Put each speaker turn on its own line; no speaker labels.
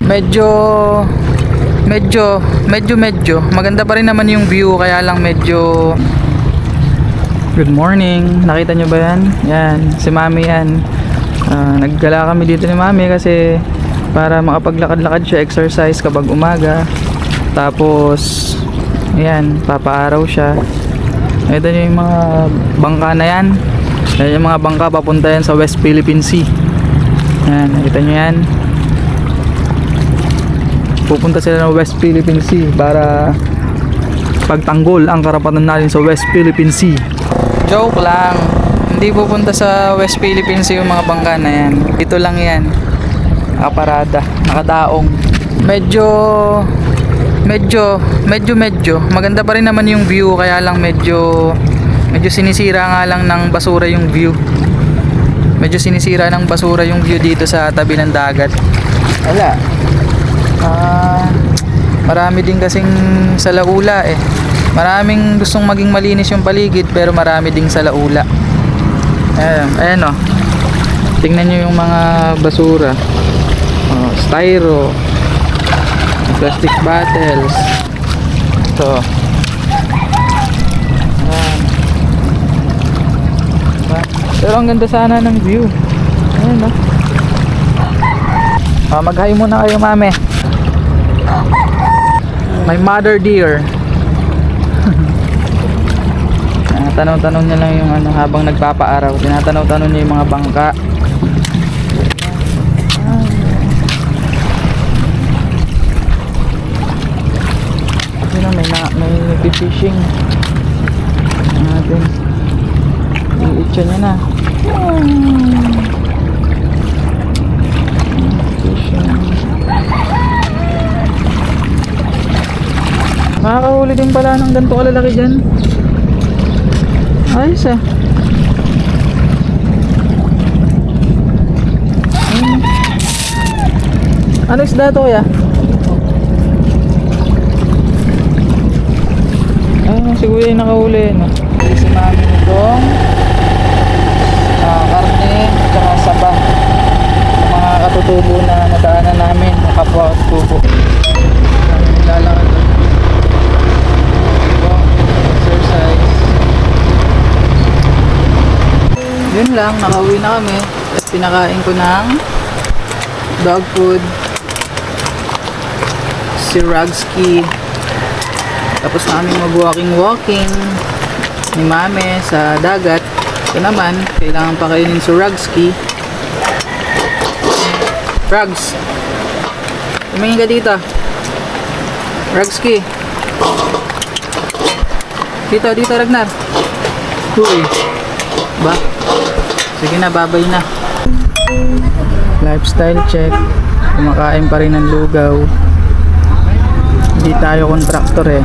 medyo maganda pa rin naman yung view, kaya lang medyo. Good morning, nakita nyo ba yan? Yan, si mami yan. Naggala kami dito ni mami kasi para makapaglakad-lakad siya, exercise kapag umaga. Tapos ayan, papaaraw siya. Ito yung mga bangka na yan. Ayan yung mga bangka, papunta yan sa West Philippine Sea. Ayan, nakita nyo yan. Pupunta sila ng West Philippine Sea para pagtanggol ang karapatan natin sa West Philippine Sea. Joke lang, hindi pupunta sa West Philippine Sea yung mga bangka na yan. Dito lang yan, nakaparada, nakadaong. Medyo maganda pa rin naman yung view, kaya lang medyo sinisira nga lang ng basura yung view. Medyo sinisira ng basura yung view dito sa tabi ng dagat. Wala. Marami din kasing salaula eh. Maraming gustong maging malinis yung paligid, pero marami ding salaula. Ayan oh. Tingnan nyo yung mga basura. Styro, plastic bottles. Ito. Pero ang ganda sana ng view. Ayan oh. Mag-hi muna kayo, mami. My mother dear. Tanong-tanong niya lang yung habang nagpapaaraw. Tinatanaw-tanong niya yung mga bangka. May fishing natin. Iitsa niya na. Fishing. Makakahuli din pala ng ganito kalalaki dyan. Ayos ah. Ano isda to kaya? Si kuya yung nakahuli, no? Si mami nitong karne at saka saba sa mga katutubo na nadaanan namin, mga kapwa katutubo. Lalakad exercise. Yun lang, nakauwi na kami at pinakain ko ng dog food si Rugski. Tapos na kami mag-walking ni mami sa dagat. Ito naman, kailangan pakainin si Rugski. Rugs, tumingin ka dito. Rugski, dito Ragnar. Uy, ba? Sige na, babay na. Lifestyle check. Kumakain pa rin ng lugaw. Hindi tayo kontraktor eh.